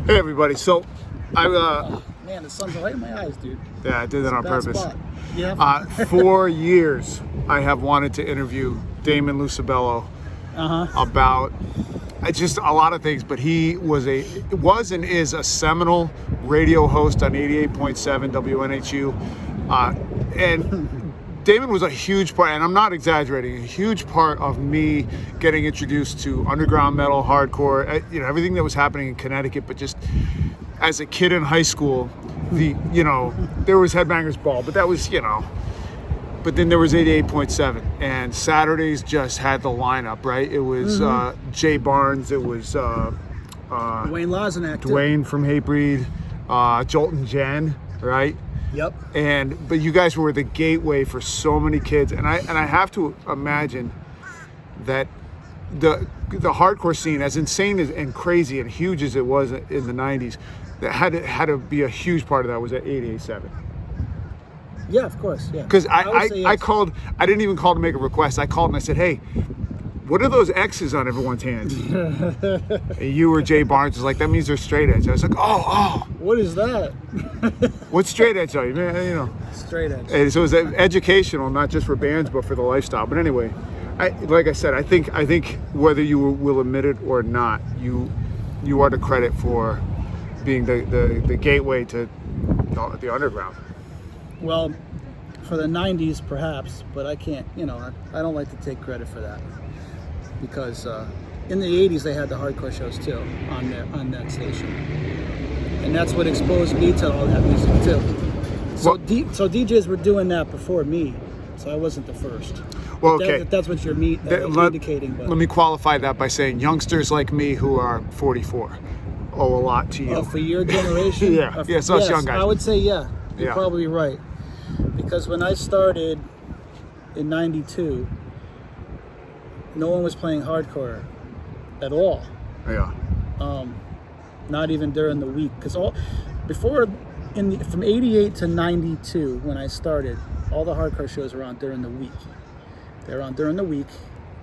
Hey everybody, so man, the sun's right in my eyes, dude. Yeah, I did that on purpose. Spot. Yeah. 4 years I have wanted to interview Damon Lucibello about just a lot of things, but he was and is a seminal radio host on 88.7 WNHU, and Damon was a huge part, and I'm not exaggerating, a huge part of me getting introduced to underground metal, hardcore, everything that was happening in Connecticut. But just as a kid in high school, there was Headbangers Ball, but that was, but then there was 88.7, and Saturdays just had the lineup, right? It was Jay Barnes, it was Dwayne Lozniak, Dwayne from Hatebreed, Joltin Jen, right? Yep. But you guys were the gateway for so many kids, and I have to imagine that the hardcore scene, as insane and crazy and huge as it was in the 90s, that had to be a huge part of that was at 88.7. Yeah, of course. Yeah. Because I called. I didn't even call to make a request. I called and I said, "Hey, what are those X's on everyone's hands?" And you or Jay Barnes was like, "That means they're straight edge." I was like, "Oh." What is that? What's straight edge? Are you? Straight edge. And so it was educational, not just for bands, but for the lifestyle. But anyway, like I said, I think whether you will admit it or not, you are the credit for being the gateway to the underground. Well, for the 90s, perhaps, but I can't. I don't like to take credit for that, because in the 80s they had the hardcore shows too on that station, and that's what exposed me to all that music too. So so DJs were doing that before me, so I wasn't the first. Well, okay. That's what you're indicating. But. Let me qualify that by saying youngsters like me who are 44 owe a lot to you. Oh, for your generation? Yeah. So us young guys. I would say yeah. You're probably right. Because when I started in 92, no one was playing hardcore at all. Yeah. Not even during the week. Because from 88 to 92, when I started, all the hardcore shows were on during the week. They were on during the week,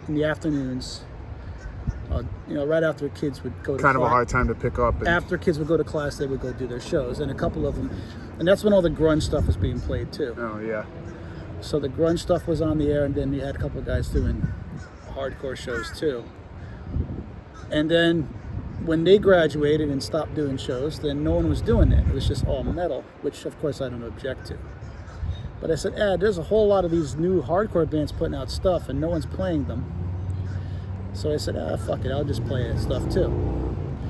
in the afternoons. Right after kids would go to class. Kind of a hard time to pick up. After kids would go to class, they would go do their shows. And a couple of them, and that's when all the grunge stuff was being played too. Oh, yeah. So the grunge stuff was on the air, and then you had a couple of guys doing hardcore shows too. And then when they graduated and stopped doing shows, then no one was doing that. It was just all metal, which of course I don't object to. But I said, there's a whole lot of these new hardcore bands putting out stuff, and no one's playing them. So I said, fuck it, I'll just play that stuff too.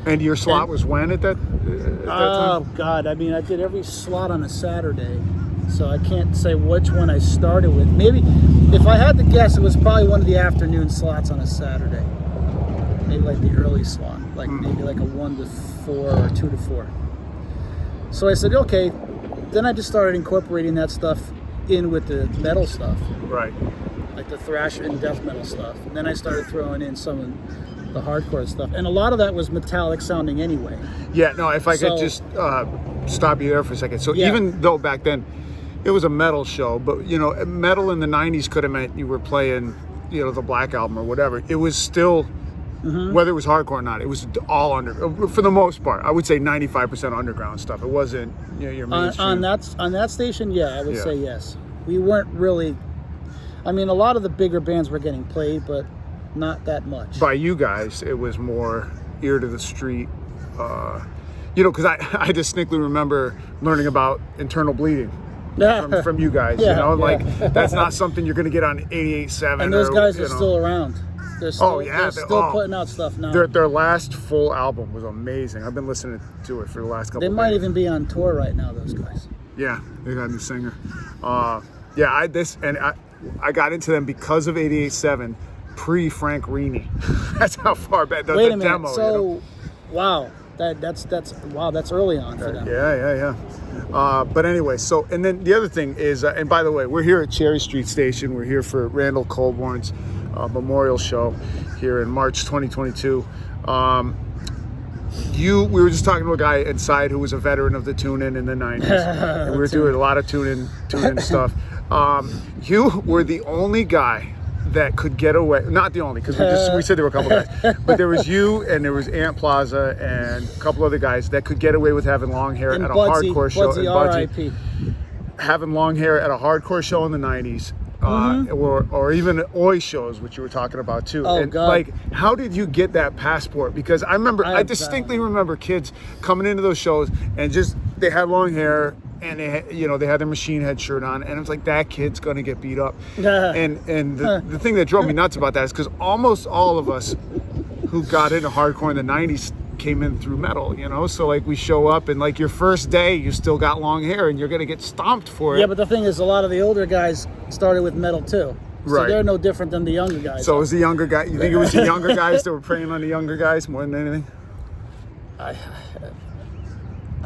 And your slot was when at that time? Oh, God. I did every slot on a Saturday. So I can't say which one I started with. Maybe, if I had to guess, it was probably one of the afternoon slots on a Saturday. Maybe like the early slot. Maybe like a 1 to 4 or 2 to 4. So I said, okay. Then I just started incorporating that stuff in with the metal stuff. Right. Like the thrash and death metal stuff. And then I started throwing in some of the hardcore stuff. And a lot of that was metallic sounding anyway. Yeah, no, if I could just stop you there for a second. So even though back then it was a metal show, but, metal in the 90s could have meant you were playing, the Black Album or whatever. It was still, whether it was hardcore or not, it was all under, for the most part. I would say 95% underground stuff. It wasn't, your mainstream. On that station, I would say yes. We weren't really... a lot of the bigger bands were getting played, but not that much. By you guys, it was more ear to the street. Because I distinctly remember learning about internal bleeding from you guys. That's not something you're going to get on 88.7. And those guys are still around. They're still, they're still putting out stuff now. Their last full album was amazing. I've been listening to it for the last couple of days. They might even be on tour right now, those guys. Yeah, they got a new singer. I got into them because of 88.7, pre-Frank Rini. That's how far back the demo. So, wow, that's early on for them. Yeah. But anyway, and then the other thing is, and by the way, we're here at Cherry Street Station. We're here for Randall Colbourne's memorial show here in March 2022. We were just talking to a guy inside who was a veteran of the tune-in the 90s. And we were doing a lot of tune-in stuff. You were the only guy that could get away. Not the only, because we said there were a couple guys, but there was you and there was Ant Plaza and a couple other guys that could get away with having long hair and at Budsy, a hardcore show. Budsy, And R.I.P. having long hair at a hardcore show in the 90s. Or even Oi shows, which you were talking about too. Oh, and God. like, how did you get that passport? Because I distinctly remember kids coming into those shows and just they had long hair and they had their Machine Head shirt on, and it was like, that kid's gonna get beat up. And the thing that drove me nuts about that is because almost all of us who got into hardcore in the 90s came in through metal, so like we show up and like your first day you still got long hair and you're gonna get stomped for it. Yeah, but the thing is, a lot of the older guys started with metal too, so right. they're no different than the younger guys. So it was the younger guy. You think it was the younger guys that were preying on the younger guys more than anything?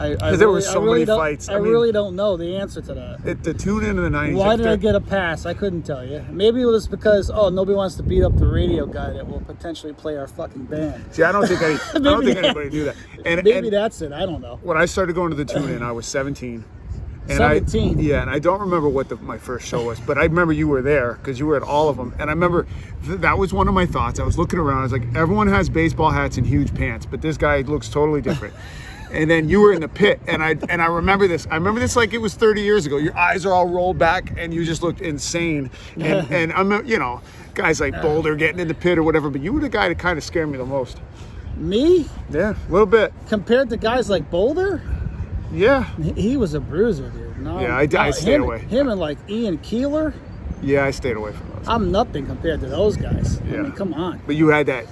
Because there were so many fights. I really don't know the answer to that. The tune in the 90s. Why did I get a pass? I couldn't tell you. Maybe it was because nobody wants to beat up the radio guy that will potentially play our fucking band. See, I don't think anybody knew that. And that's it. I don't know. When I started going to the tune in, I was 17. And 17. And I don't remember what my first show was, but I remember you were there because you were at all of them. And I remember that was one of my thoughts. I was looking around. I was like, everyone has baseball hats and huge pants, but this guy looks totally different. And then you were in the pit, and I remember this. I remember this like it was 30 years ago. Your eyes are all rolled back, and you just looked insane. And I'm, guys like Boulder getting in the pit or whatever. But you were the guy that kind of scared me the most. Me? Yeah, a little bit. Compared to guys like Boulder? Yeah. He was a bruiser, dude. No, yeah, I stayed away. Him and like Ian Keeler. Yeah, I stayed away from those. I'm nothing compared to those guys. Yeah. I mean, come on. But you had that.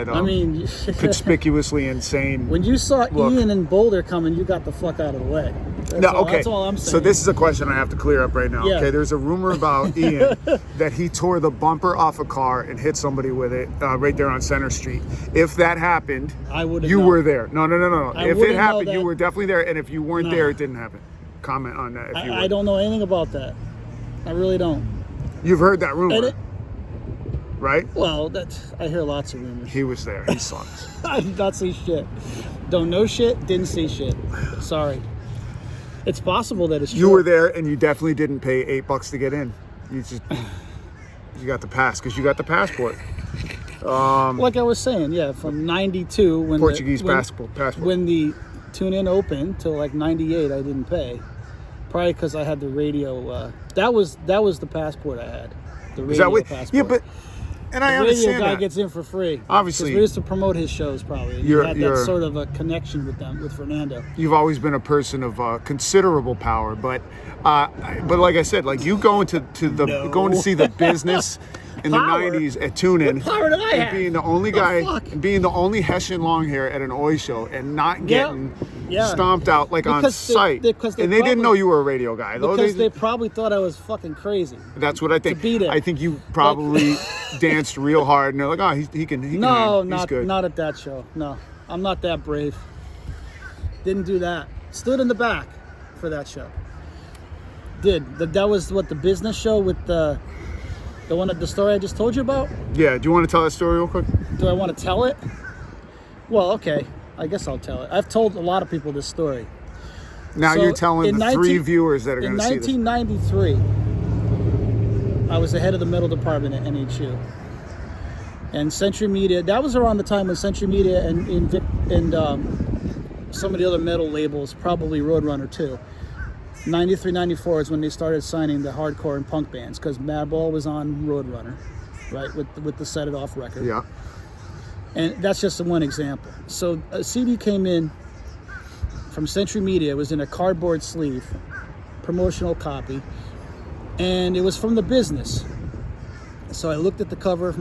I mean, conspicuously insane. When you saw look. Ian and Boulder coming, you got the fuck out of the way. That's all I'm saying. So this is a question I have to clear up right now. Yeah. Okay, there's a rumor about Ian that he tore the bumper off a car and hit somebody with it right there on Center Street. If that happened, you were there. No. If it happened, you were definitely there. And if you weren't there, it didn't happen. Comment on that. If you I don't know anything about that. I really don't. You've heard that rumor, right? Well, I hear lots of rumors. He was there. He saw this. I did not see shit. Don't know shit. Didn't see shit. Sorry. It's possible that it's true. You were there, and you definitely didn't pay $8 to get in. You got the pass because you got the passport. Like I was saying, yeah, from '92 when Portuguese passport. When the tune-in opened till like '98, I didn't pay. Probably because I had the radio. That was the passport I had. The radio passport. Yeah, but I understand the radio guy that. Gets in for free. Obviously, we used to promote his shows. Probably. You had that sort of a connection with them, with Fernando. You've always been a person of considerable power, but like I said, like you going to see the business in Power? The 90s at Tune-In, what power did I have? being the only guy, being the only Hessian long hair at an Oi show, and not getting stomped out on sight. And they didn't know you were a radio guy. Because they probably thought I was fucking crazy. That's what I think. To beat it. I think you probably danced real hard, and they're like, oh, he can. No, he's good. Not at that show. No, I'm not that brave. Didn't do that. Stood in the back for that show. That was what, the business show with the story I just told you about? Yeah, do you want to tell that story real quick? Do I want to tell it? Well, okay. I guess I'll tell it. I've told a lot of people this story. Now you're telling the 3 viewers that are going to see this. In 1993, I was the head of the metal department at NHU. And Century Media, that was around the time when Century Media and some of the other metal labels, probably Roadrunner too, 93, 94 is when they started signing the hardcore and punk bands, because Madball was on Roadrunner, right, with the Set It Off record. Yeah. And that's just one example. So a CD came in from Century Media. It was in a cardboard sleeve, promotional copy, and it was from the business. So I looked at the cover,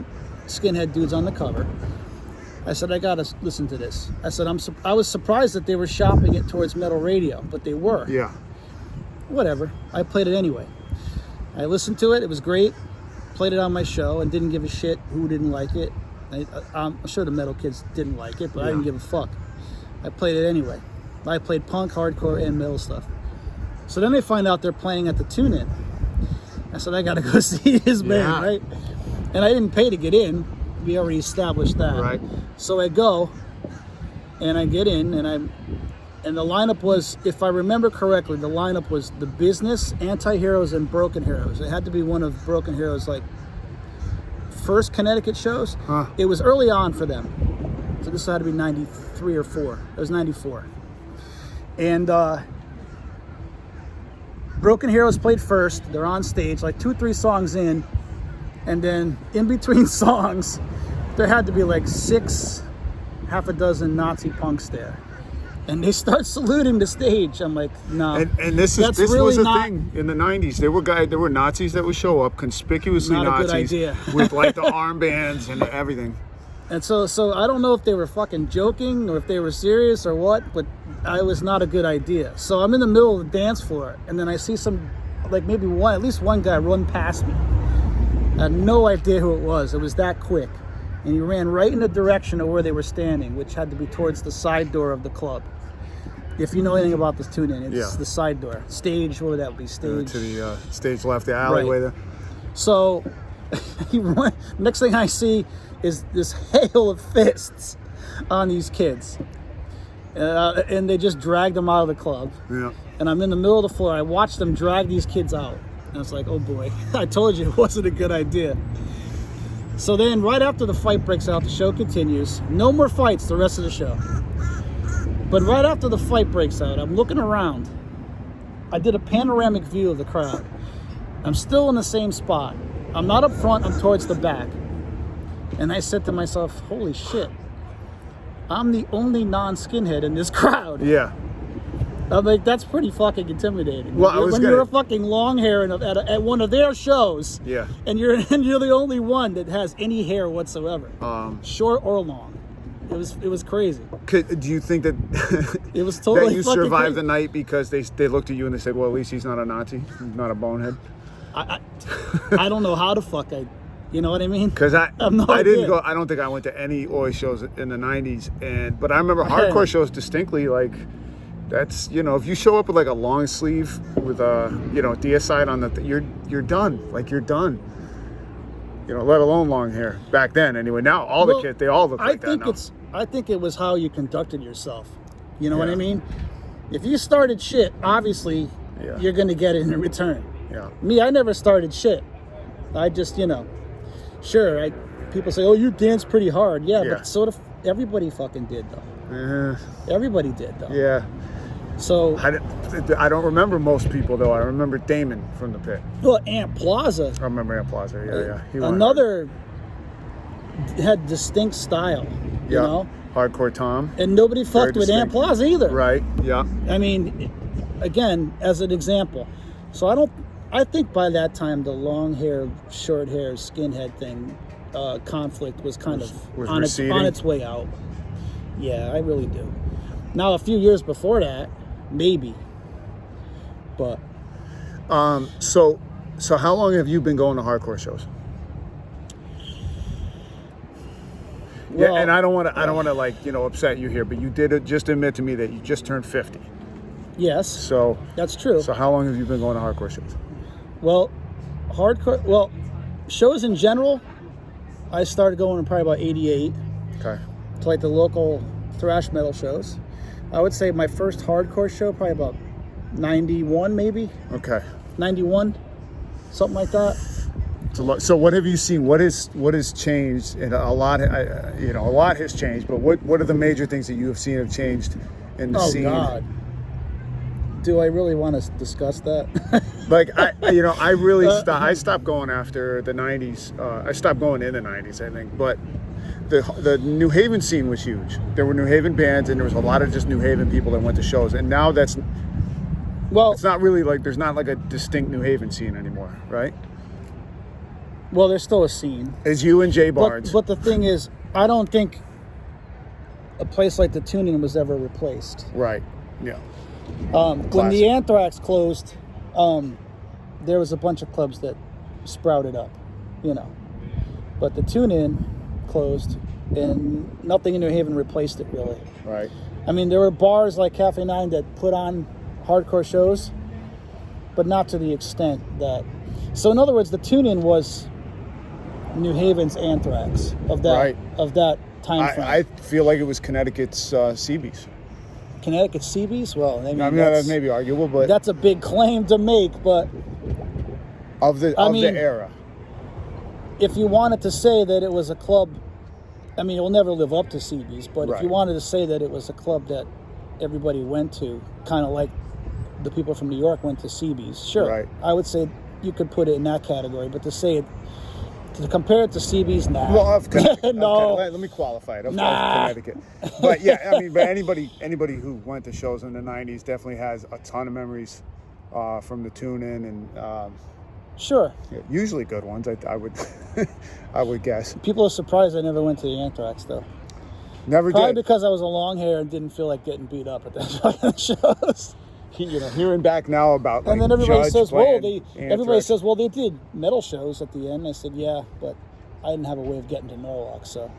skinhead dudes on the cover. I said, I gotta listen to this. I said, I was surprised that they were shopping it towards metal radio, but they were. Yeah. Whatever. I played it anyway. I listened to it. It was great. Played it on my show and didn't give a shit who didn't like it. I'm sure the metal kids didn't like it, but I didn't give a fuck. I played it anyway. I played punk, hardcore, and metal stuff. So then they find out they're playing at the Tune-In. I said, I gotta go see his band, right? And I didn't pay to get in. We already established that. Right. So I go, and I get in, and the lineup was, if I remember correctly, the lineup was The Business, Anti-Heroes, and Broken Heroes. It had to be one of Broken Heroes, like first Connecticut shows. It was early on for them. So this had to be 93 or 4. It was 94. And Broken Heroes played first. They're on stage, like 2-3 songs in. And then in between songs, there had to be like half a dozen Nazi punks there. And they start saluting the stage. I'm like, no. And this really was a thing in the 90s. There were Nazis that would show up, conspicuously not Nazis, a good idea. with like the armbands and everything. And so I don't know if they were fucking joking or if they were serious or what, but it was not a good idea. So I'm in the middle of the dance floor, and then I see at least one guy run past me. I had no idea who it was. It was that quick. And he ran right in the direction of where they were standing, which had to be towards the side door of the club. If you know anything about this tune-in, it's the side door. Stage, what would that be? Stage. To the stage left, the alleyway there. So, next thing I see is this hail of fists on these kids. And they just dragged them out of the club. Yeah. And I'm in the middle of the floor. I watched them drag these kids out. And it's like, oh boy, I told you it wasn't a good idea. So then right after the fight breaks out, the show continues. No more fights the rest of the show. But right after the fight breaks out, I'm looking around. I did a panoramic view of the crowd. I'm still in the same spot. I'm not up front, I'm towards the back. And I said to myself, holy shit, I'm the only non-skinhead in this crowd. Yeah. I'm like, that's pretty fucking intimidating. Well, you're a fucking long hair at one of their shows, yeah, and you're the only one that has any hair whatsoever, short or long. It was crazy. Do you think that it was totally that you fucking survived crazy. The night because they looked at you and they said, well, at least he's not a Nazi, he's not a bonehead? I don't know how the fuck you know what I mean? Because I idea. didn't go. I don't think I went to any Oi shows in the 90s, but I remember hardcore shows distinctly. Like, that's, if you show up with like a long sleeve with a deicide on you're done. Like, you're done. Let alone long hair back then. Anyway, now all the kids, they all look like that now. I think it was how you conducted yourself. You know what I mean? If you started shit, obviously you're gonna get it in return. Yeah. Me, I never started shit. I just, sure, people say, oh, you dance pretty hard. Yeah, but sort of everybody fucking did though. Everybody did though. Yeah. So I don't remember most people though. I remember Damon from the pit. Well, Ant Plaza. I remember Ant Plaza. Yeah. Another had distinct style. You know? Hardcore Tom. And nobody fucked with Ant Plaza either. Right. Yeah. I mean, again, as an example. So I think by that time the long hair, short hair, skinhead thing, conflict was kind of on its way out. Yeah, I really do. Now, a few years before that, maybe. But so how long have you been going to hardcore shows? Well, and I don't want to upset you here, but you did just admit to me that you just turned 50. Yes. So that's true. So how long have you been going to hardcore shows? Well, shows in general, I started going in probably about 88. Okay. To like the local thrash metal shows. I would say my first hardcore show probably about 91 maybe. Okay. 91, something like that. So what have you seen? What has changed? And a lot has changed. But what are the major things that you have seen have changed in the scene? Oh God. Do I really want to discuss that? I stopped going after the 90s. I stopped going in the 90s, I think. But the New Haven scene was huge. There were New Haven bands, and there was a lot of just New Haven people that went to shows. And now it's not really like, there's not like a distinct New Haven scene anymore, right? Well, there's still a scene. It's you and Jay Barnes. But the thing is, I don't think a place like the Tuning was ever replaced. Right. Yeah. When the Anthrax closed, there was a bunch of clubs that sprouted up, But the Tune-In closed, and nothing in New Haven replaced it, really. Right. I mean, there were bars like Cafe 9 that put on hardcore shows, but not to the extent that... So, in other words, the Tune-In was New Haven's Anthrax of that time frame. I feel like it was Connecticut's CBs. Connecticut CBs? Well, that's maybe arguable, but that's a big claim to make. But of the era. if you wanted to say that it was a club, I mean, it will never live up to CB's, but if you wanted to say that it was a club that everybody went to, kind of like the people from New York went to CB's, sure. Right. I would say you could put it in that category, but to say it, to compare it to CB's, nah. Well, of Connecticut. No. Let me qualify it. Of Nah. Connecticut. But yeah, I mean, but anybody who went to shows in the 90s definitely has a ton of memories from the tune-in and Sure. yeah, usually good ones, I would I would guess. People are surprised I never went to the Anthrax, though. Never Probably did. because I was a long hair and didn't feel like getting beat up at those fucking shows. You know, hearing back now about like, And then everybody Judge says, "Well, playing everybody Anthrax. says, well, they did metal shows at the end." I said, "Yeah, but I didn't have a way of getting to Norwalk, so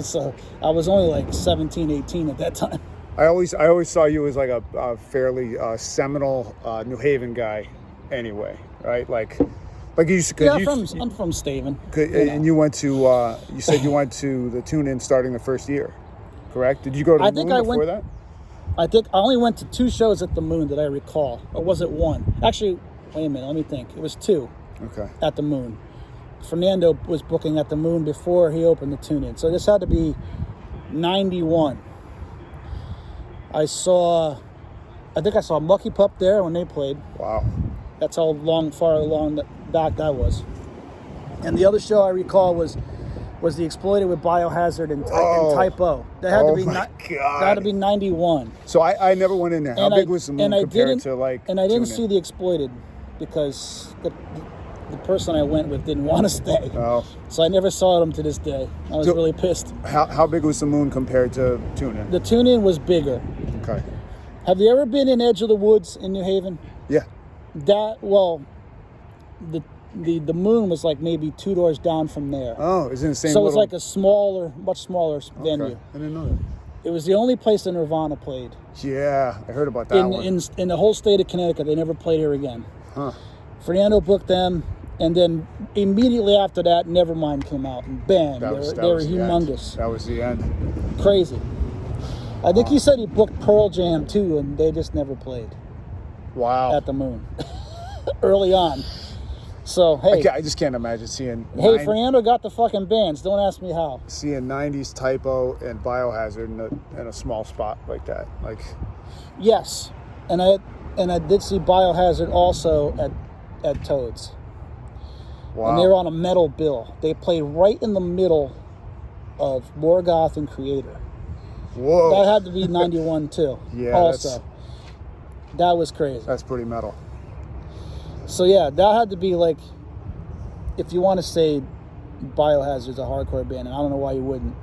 so I was only like 17, 18 at that time." I always saw you as like a fairly seminal New Haven guy, anyway, right? Like you used to. Yeah, I'm from Staven. And you went to. You said you went to the tune-in starting the first year, correct? Did you go to the Moon before that? I think I only went to 2 shows at the Moon that I recall. Or was it 1? Actually, wait a minute. Let me think. It was 2. Okay. At the Moon. Fernando was booking at the Moon before he opened the tune-in. So this had to be 91. I think I saw Mucky Pup there when they played. Wow. That's how far along back that was. And the other show I recall was the Exploited with Biohazard and Typo. That had to be my God. That had to be 91. So I never went in there. How big was the Moon compared to like? And I didn't tune-in? see the Exploited because the person I went with didn't want to stay. Oh. So I never saw them to this day. I was really pissed. How big was the Moon compared to tune-in? The tune-in was bigger. Okay. Have you ever been in Edge of the Woods in New Haven? Yeah. The Moon was like maybe 2 doors down from there. Oh, it's in the same. So it was like a much smaller venue. Okay. I didn't know that. It was the only place that Nirvana played. Yeah, I heard about that one. In the whole state of Connecticut. They never played here again. Huh. Fernando booked them, and then immediately after that, Nevermind came out, and bam, they were humongous. That was the end. Crazy. I think he said he booked Pearl Jam too, and they just never played. Wow. At the Moon. Early on. So, hey. I just can't imagine seeing. Hey, Fernando got the fucking bands. Don't ask me how. Seeing 90s Typo and Biohazard in a small spot like that. Like. Yes. And I did see Biohazard also at Toads. Wow. And they were on a metal bill. They played right in the middle of Morgoth and Creator. Whoa. That had to be 91 too. Yeah. Also. That was crazy. That's pretty metal. So yeah, that had to be like, if you want to say Biohazard's a hardcore band, and I don't know why you wouldn't,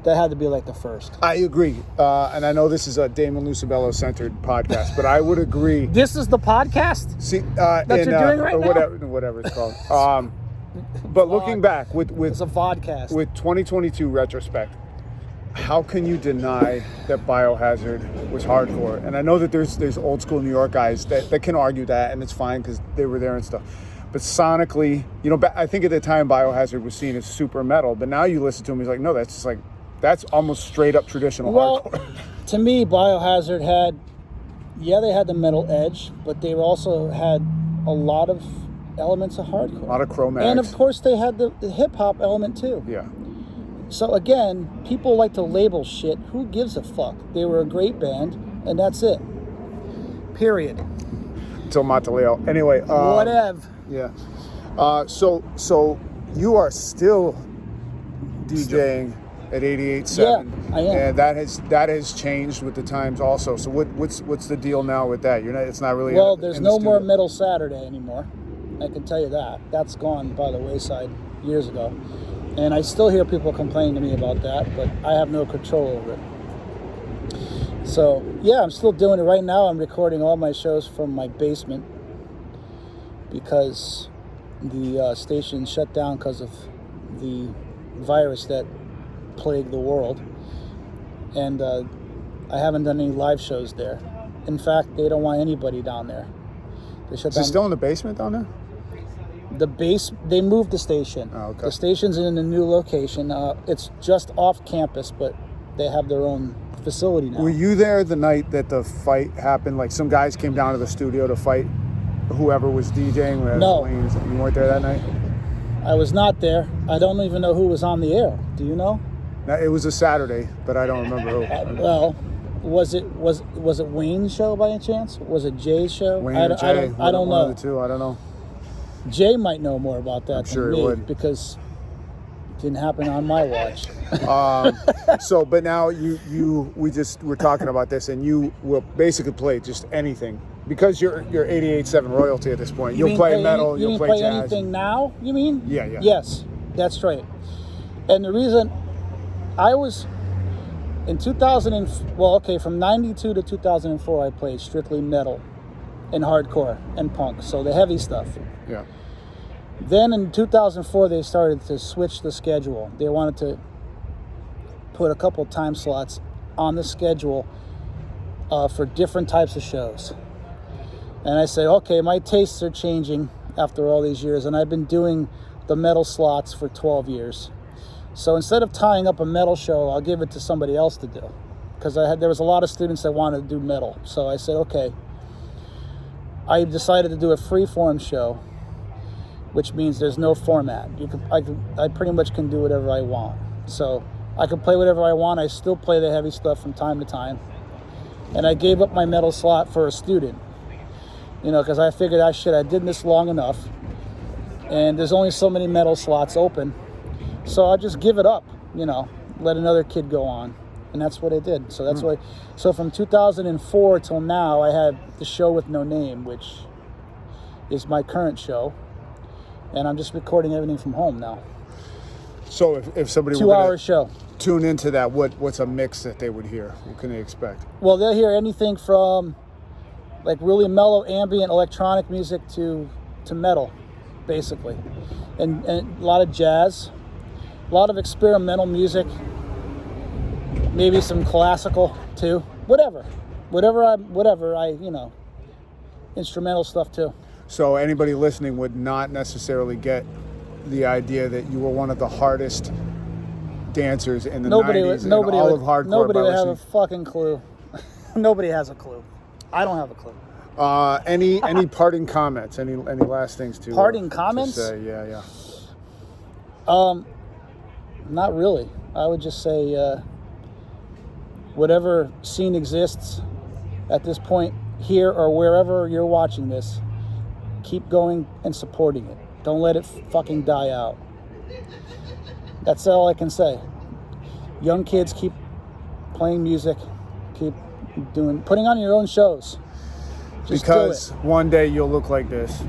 that had to be like the first. I agree. And I know this is a Damon Lucibello centered podcast, but I would agree. This is the podcast? See, that you're doing right now? Whatever it's called. But looking back with it's a vodcast. With 2022 retrospect, how can you deny that Biohazard was hardcore? And I know that there's old school New York guys that can argue that, and it's fine because they were there and stuff. But sonically, I think at the time Biohazard was seen as super metal, but now you listen to him, he's like, no, that's almost straight up traditional hardcore. To me, Biohazard they had the metal edge, but they also had a lot of elements of hardcore. A lot of chromatics. And of course they had the hip hop element too. Yeah. So again, people like to label shit. Who gives a fuck? They were a great band, and that's it. Period. Until Mataleo. Anyway. Whatever. Yeah. So you are still DJing at 88.7. Yeah, I am. And that has changed with the times also. So what's the deal now with that? It's not really. Well, there's no more Metal Saturday anymore. I can tell you that. That's gone by the wayside years ago. And I still hear people complaining to me about that, but I have no control over it. So, yeah, I'm still doing it right now. I'm recording all my shows from my basement because the station shut down because of the virus that plagued the world. And I haven't done any live shows there. In fact, they don't want anybody down there. They shut down. Is it still in the basement down there? They moved the station. Oh, okay. The station's in a new location. It's just off campus, but they have their own facility now. Were you there the night that the fight happened? Like some guys came down to the studio to fight whoever was DJing? No. You weren't there that night? I was not there. I don't even know who was on the air. Do you know? Now, it was a Saturday, but I don't remember who. Well, was it Wayne's show by any chance? Was it Jay's show? Wayne or Jay? I don't know. One of the two, I don't know. Jay might know more about that I'm than sure me he would. because it didn't happen on my watch. So, but now we're talking about this, and you will basically play just anything because you're 88.7 royalty at this point. You'll play metal, you'll play jazz. Anything now? You mean? Yeah. Yes, that's right. And the reason I was in from 92 to 2004, I played strictly metal and hardcore and punk, so the heavy stuff. Yeah. Then in 2004, they started to switch the schedule. They wanted to put a couple time slots on the schedule for different types of shows. And I said, okay, my tastes are changing after all these years, and I've been doing the metal slots for 12 years. So instead of tying up a metal show, I'll give it to somebody else to do. Because there was a lot of students that wanted to do metal. So I said, okay. I decided to do a free-form show, which means there's no format. I pretty much can do whatever I want. So I can play whatever I want. I still play the heavy stuff from time to time. And I gave up my metal slot for a student. Because I figured I did this long enough. And there's only so many metal slots open. So I'll just give it up, let another kid go on. And that's what I did. So that's why. So from 2004 till now, I had the show with no name, which is my current show. And I'm just recording everything from home now. So if somebody 2 hour show. Tune into that, what's a mix that they would hear? What can they expect? Well, they'll hear anything from like really mellow ambient electronic music to metal, basically. And a lot of jazz, a lot of experimental music, maybe some classical too. Whatever I instrumental stuff too. So anybody listening would not necessarily get the idea that you were one of the hardest dancers in the 90s and all of hardcore. Nobody would have a fucking clue. Nobody has a clue. I don't have a clue. Any parting comments? Any last things to parting comments? To say? Yeah. Not really. I would just say whatever scene exists at this point here or wherever you're watching this, keep going and supporting it. Don't let it fucking die out. That's all I can say. Young kids, keep playing music, keep putting on your own shows. Just because one day you'll look like this.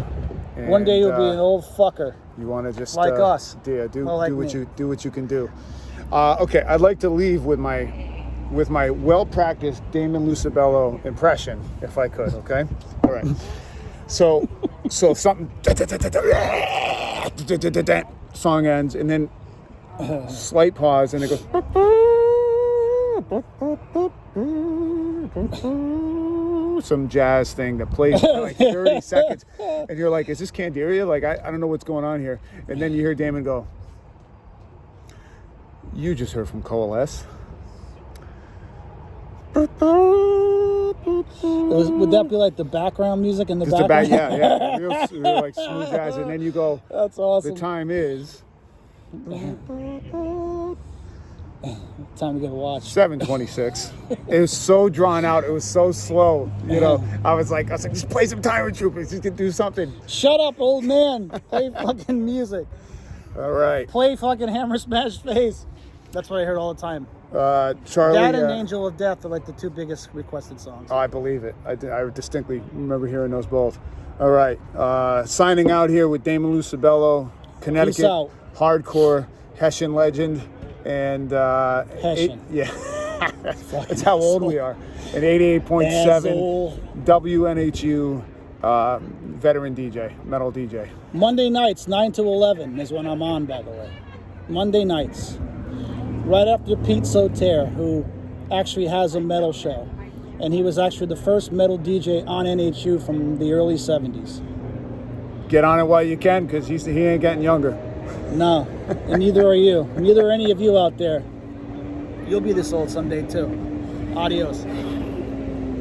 And, one day you'll be an old fucker. You want to just like us. Yeah, do what you can do. Okay, I'd like to leave with my well-practiced Damon Lucibello impression, if I could. Okay, all right. So something song ends, and then slight pause, and it goes some jazz thing that plays for like 30 seconds, and you're like, is this Candiria? Like, I don't know what's going on here. And then you hear Damon go, you just heard from Coalesce. Would that be like the background music in the background? Yeah. Real like smooth jazz. And then you go, that's awesome. The time is... Time to get a watch. 7:26. It was so drawn out. It was so slow. I was like, just play some Timer Troopers. Just do something. Shut up, old man. Play fucking music. All right. Play fucking Hammer Smash Face. That's what I heard all the time. Charlie. That and Angel of Death are like the two biggest requested songs. Oh, I believe it. I distinctly remember hearing those both. All right. Signing out here with Damon Lucibello, Connecticut. Peace out. Hardcore Hessian legend. And Hessian. That's how old we are. And 88.7 WNHU veteran DJ, metal DJ. Monday nights, 9 to 11 is when I'm on, by the way. Monday nights. Right after Pete Soter, who actually has a metal show. And he was actually the first metal DJ on NHU from the early 70s. Get on it while you can, because he ain't getting younger. No, and neither are you. Neither are any of you out there. You'll be this old someday, too. Adios.